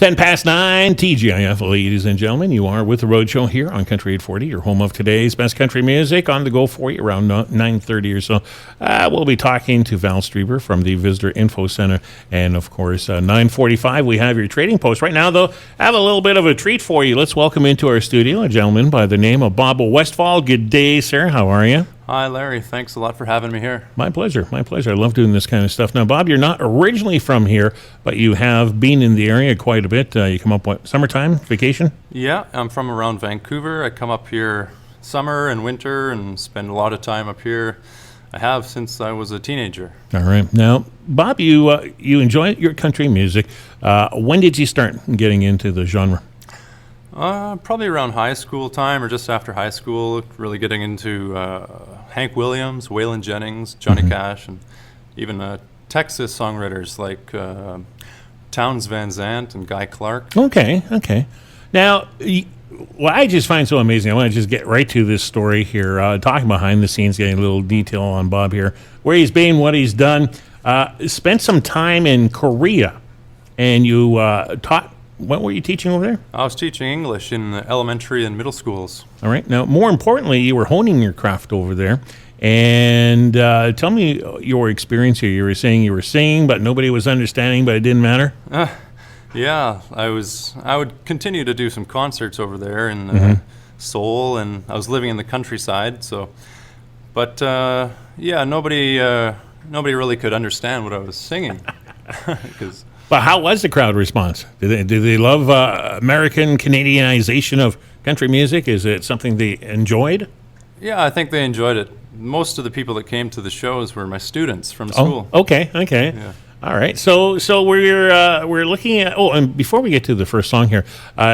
10 past 9, TGIF, ladies and gentlemen. You are with the Roadshow here on Country 840, your home of today's best country music. On the go for you around 9:30 or so. We'll be talking to Val Strieber from the Visitor Info Center. And, of course, 9:45, we have your trading post. Right now, though, I have a little bit of a treat for you. Let's welcome into our studio a gentleman by the name of Bob Westfall. Good day, sir. How are you? Hi, Larry. Thanks a lot for having me here. My pleasure. My pleasure. I love doing this kind of stuff. Now, Bob, you're not originally from here, but you have been in the area quite a bit. You come up, summertime, vacation? Yeah, I'm from around Vancouver. I come up here summer and winter and spend a lot of time up here. I have since I was a teenager. All right. Now, Bob, you enjoy your country music. When did you start getting into the genre? Probably around high school time or just after high school, really getting into Hank Williams, Waylon Jennings, Johnny Cash, and even Texas songwriters like Townes Van Zandt and Guy Clark. Okay. Now, what I just find so amazing, I want to just get right to this story here, talking behind the scenes, getting a little detail on Bob here, where he's been, what he's done. Spent some time in Korea, and you taught. What were you teaching over there? I was teaching English in the elementary and middle schools. All right. Now, more importantly, you were honing your craft over there. And tell me your experience here. You were saying you were singing, but nobody was understanding, but it didn't matter? Yeah, I would continue to do some concerts over there in Seoul, and I was living in the countryside. But nobody really could understand what I was singing. But how was the crowd response? Do they love American Canadianization of country music? Is it something they enjoyed? Yeah, I think they enjoyed it. Most of the people that came to the shows were my students from school. Okay. Yeah. All right. So we're looking at. Oh, and before we get to the first song here,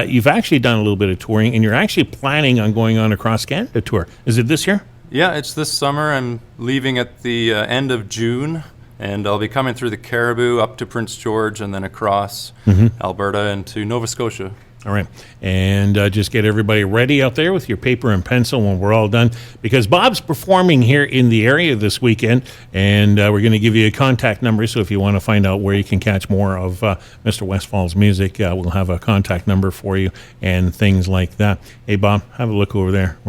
you've actually done a little bit of touring, and you're actually planning on going on a cross Canada tour. Is it this year? Yeah, it's this summer. I'm leaving at the end of June. And I'll be coming through the Caribou up to Prince George and then across Alberta and to Nova Scotia. All right. And just get everybody ready out there with your paper and pencil when we're all done, because Bob's performing here in the area this weekend, and we're going to give you a contact number. So if you want to find out where you can catch more of Mr. Westfall's music, we'll have a contact number for you and things like that. Hey, Bob, have a look over there.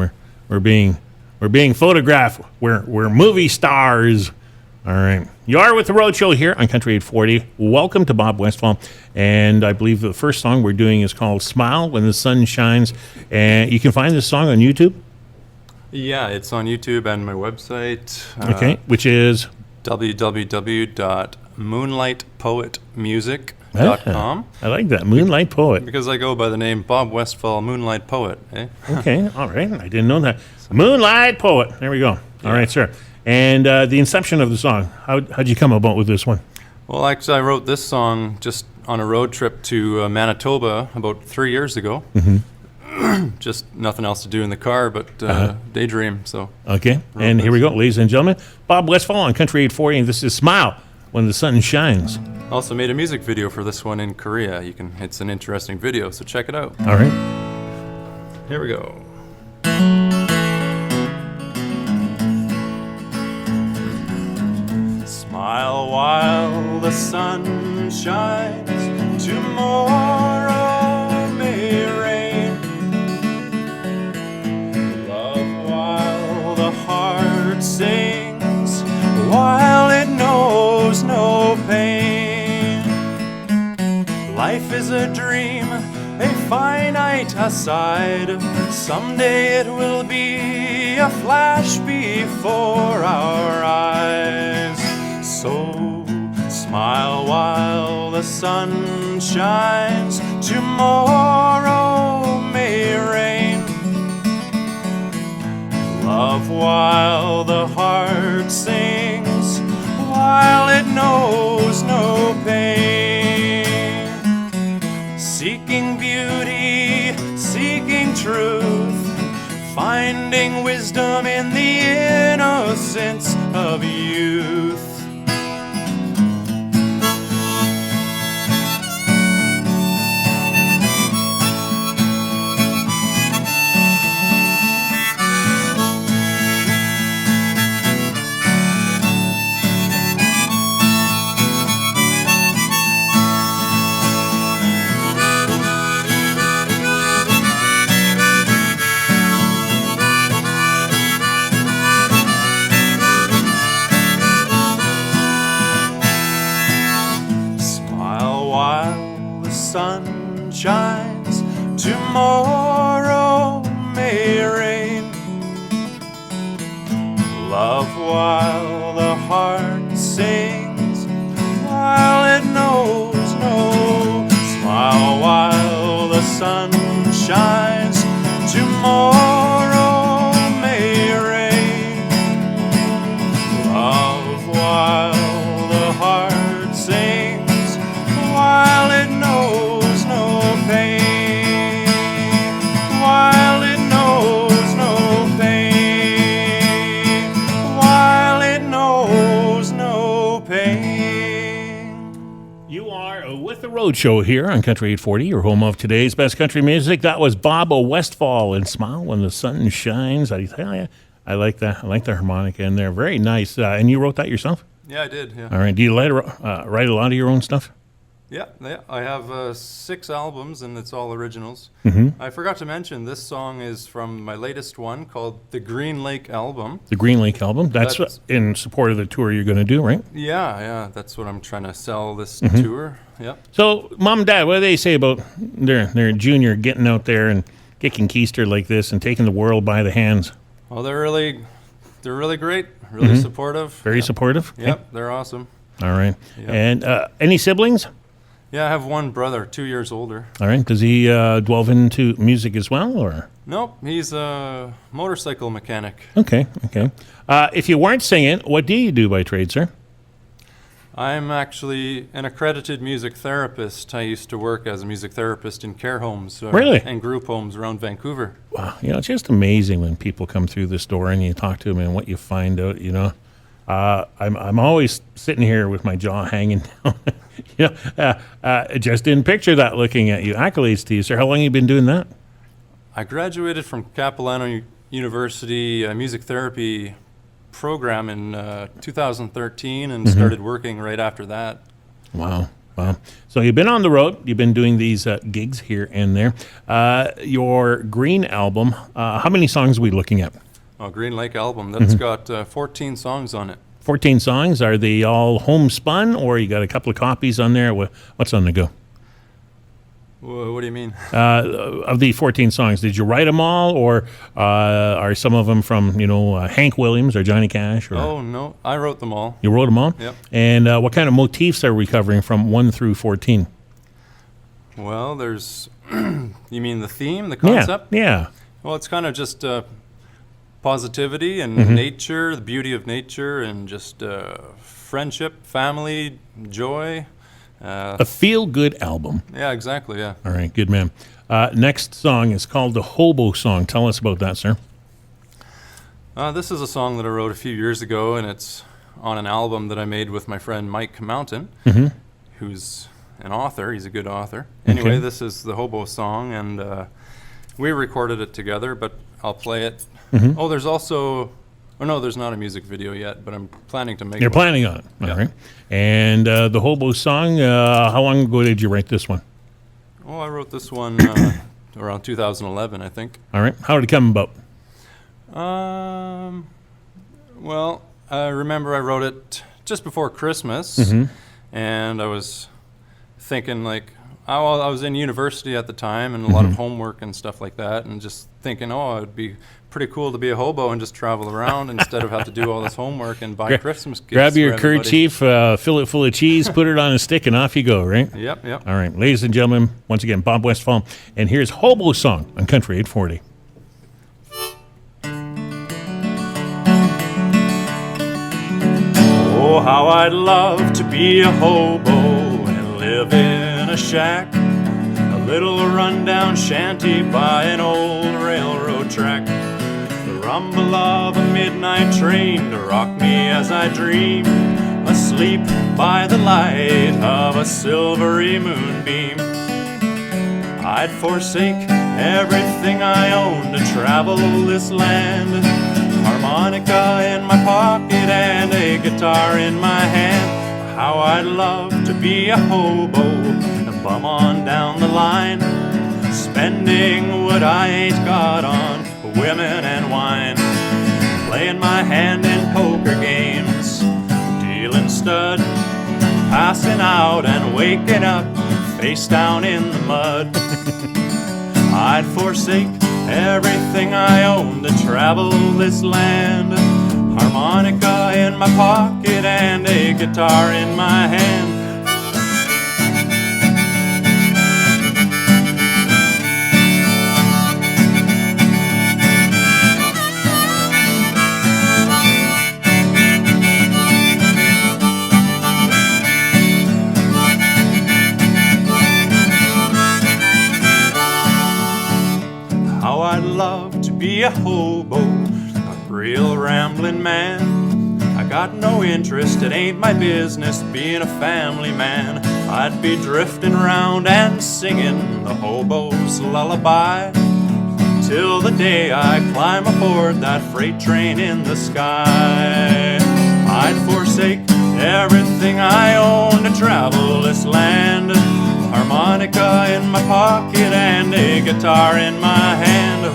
We're being photographed. We're movie stars. All right. You are with the Roadshow here on Country 840. Welcome to Bob Westfall. And I believe the first song we're doing is called Smile When the Sun Shines. And you can find this song on YouTube? Yeah, it's on YouTube and my website. Okay, which is? www.moonlightpoetmusic.com. I like that, Moonlight Poet. Because I go by the name Bob Westfall Moonlight Poet. Okay, all right. I didn't know that. Moonlight Poet. There we go. All right, sir. And the inception of the song, how'd you come about with this one? Well, actually, I wrote this song just on a road trip to Manitoba about 3 years ago. Just nothing else to do in the car but daydream. So okay, and here we go, ladies and gentlemen. Bob Westfall on Country 840, and this is Smile When the Sun Shines. Also made a music video for this one in Korea. It's an interesting video, so check it out. All right. Here we go. Smile while the sun shines, tomorrow may rain. Love while the heart sings, while it knows no pain. Life is a dream, a finite aside. Someday it will be a flash before our eyes. So smile while the sun shines, tomorrow may rain. Love while the heart sings, while it knows no pain. Seeking beauty, seeking truth, finding wisdom in the innocence of youth. shines, tomorrow may rain. Love while the heart sings, while it knows no. Smile while the sun shines, tomorrow may rain. Love while the heart sings, while it knows no pain. While it knows no pain. While it knows no pain. You are with the Road Show here on Country 840, your home of today's best country music. That was Bob Westfall and Smile When the Sun Shines. I tell you, I like that. I like the harmonica in there. Very nice. And you wrote that yourself? Yeah, I did. Yeah. All right. Do you write a lot of your own stuff? Yeah. I have 6 albums, and it's all originals. Mm-hmm. I forgot to mention this song is from my latest one called the Green Lake album. The Green Lake album. That's in support of the tour you're going to do, right? Yeah. That's what I'm trying to sell this Mm-hmm. tour. Yep. So, Mom and Dad, what do they say about their junior getting out there and kicking keister like this and taking the world by the hands? Well, they're really great, really supportive. Very supportive? Yep, they're awesome. All right. Yep. And any siblings? Yeah, I have one brother, 2 years older. All right. Does he delve into music as well, or? Nope, he's a motorcycle mechanic. Okay. If you weren't singing, what do you do by trade, sir? I'm actually an accredited music therapist. I used to work as a music therapist in care homes Really? and group homes around Vancouver. Wow. It's just amazing when people come through this door and you talk to them and what you find out, I'm always sitting here with my jaw hanging down. I just didn't picture that looking at you. Accolades to you, sir. How long have you been doing that? I graduated from Capilano University music therapy program in 2013 and started working right after that. Wow. So you've been on the road. You've been doing these gigs here and there. Your Green album, how many songs are we looking at? Oh, Green Lake album. That's got 14 songs on it. 14 songs. Are they all homespun, or you got a couple of copies on there? What's on the go? What do you mean? Of the 14 songs, did you write them all, or are some of them from, Hank Williams or Johnny Cash? Or? Oh, no. I wrote them all. You wrote them all? Yep. And what kind of motifs are we covering from 1 through 14? Well, there's... you mean the theme, the concept? Yeah. Well, it's kind of just positivity and nature, the beauty of nature, and just friendship, family, joy. A feel-good album. Yeah, exactly, yeah. All right, good man. Next song is called the Hobo Song. Tell us about that, sir. This is a song that I wrote a few years ago, and it's on an album that I made with my friend Mike Mountain, who's an author. He's a good author. Anyway, This is the Hobo Song, and we recorded it together, but I'll play it. Oh, there's also... Oh, no, there's not a music video yet, but I'm planning to make You're one. planning on it. All right. And the Hobo Song, how long ago did you write this one? Oh, I wrote this one around 2011, I think. All right. How did it come about? Well, I remember I wrote it just before Christmas, and I was thinking, I was in university at the time and a lot of homework and stuff like that, and just thinking, it'd be pretty cool to be a hobo and just travel around instead of have to do all this homework and buy Christmas gifts. Grab your for everybody. kerchief, fill it full of cheese, put it on a stick, and off you go, right? Yep. All right. Ladies and gentlemen, once again, Bob Westfall. And here's Hobo Song on Country 840. Oh, how I'd love to be a hobo and live in a shack, a little rundown shanty by an old railroad track. The rumble of a midnight train to rock me as I dream, asleep by the light of a silvery moonbeam. I'd forsake everything I own to travel this land, harmonica in my pocket and a guitar in my hand. How I'd love to be a hobo and bum on down the line, spending what I ain't got on women and wine, playing my hand in poker games, dealing stud, passing out and waking up, face down in the mud. I'd forsake everything I own to travel this land. Harmonica in my pocket and a guitar in my hand. How I'd love to be a hobo, a real rambling man. I got no interest, it ain't my business being a family man. I'd be drifting around and singing the hobo's lullaby till the day I climb aboard that freight train in the sky. I'd forsake everything I own to travel this land. Harmonica in my pocket and a guitar in my hand.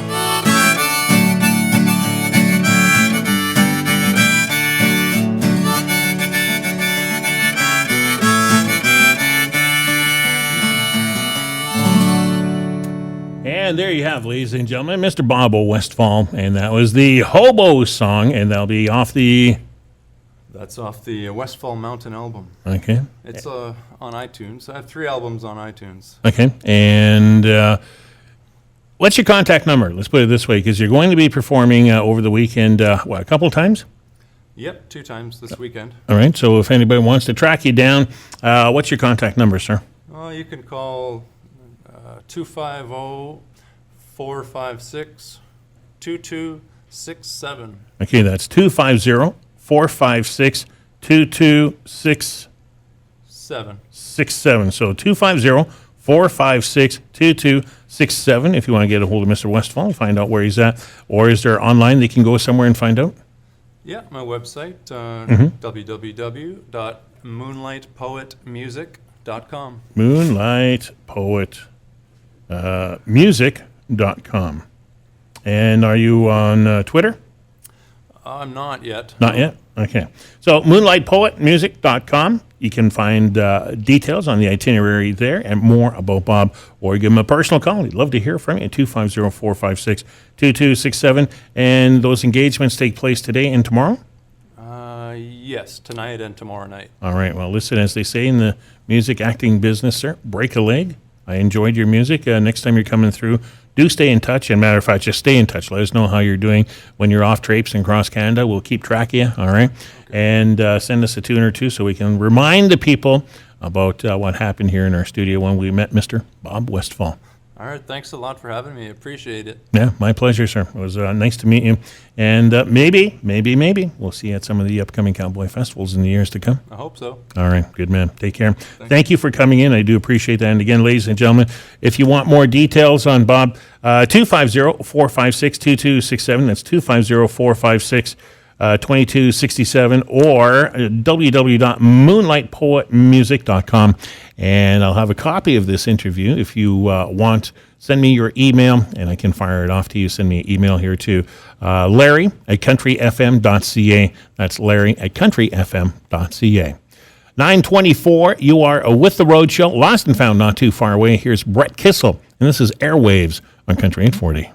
And there you have, ladies and gentlemen, Mr. Bob Westfall, and that was the Hobo Song, and that'll be off the... That's off the Westfall Mountain album. Okay. It's on iTunes. I have 3 albums on iTunes. Okay, and what's your contact number? Let's put it this way, because you're going to be performing over the weekend, a couple of times? Yep, 2 times this weekend. All right, so if anybody wants to track you down, what's your contact number, sir? You can call 250-456-2267. Okay, that's 250-456-2267. 7. So 250-456-2267 if you want to get a hold of Mr. Westfall and find out where he's at. Or is there online they can go somewhere and find out? Yeah, my website, www.moonlightpoetmusic.com. Moonlightpoetmusic.com. And are you on Twitter? I'm not yet. Not yet? Okay. So moonlightpoetmusic.com. You can find details on the itinerary there and more about Bob, or give him a personal call. He'd love to hear from you at 250-456-2267. And those engagements take place today and tomorrow? Yes, tonight and tomorrow night. All right. Well, listen, as they say in the music acting business, sir, break a leg. I enjoyed your music. Next time you're coming through, do stay in touch. And matter of fact, just stay in touch. Let us know how you're doing when you're off traipsing across Canada. We'll keep track of you, all right? Okay. And send us a tune or two so we can remind the people about what happened here in our studio when we met Mr. Bob Westfall. All right, thanks a lot for having me. Appreciate it. Yeah, my pleasure, sir. It was nice to meet you. And maybe, we'll see you at some of the upcoming cowboy festivals in the years to come. I hope so. All right, good man. Take care. Thank you for coming in. I do appreciate that. And again, ladies and gentlemen, if you want more details on Bob, 250-456-2267. That's 250-456-2267 or www.moonlightpoetmusic.com. And I'll have a copy of this interview if you want. Send me your email, and I can fire it off to you. Send me an email here to larry@countryfm.ca. That's larry@countryfm.ca. 9:24, you are with the Road Show. Lost and found not too far away. Here's Brett Kissel, and this is Airwaves on Country 840.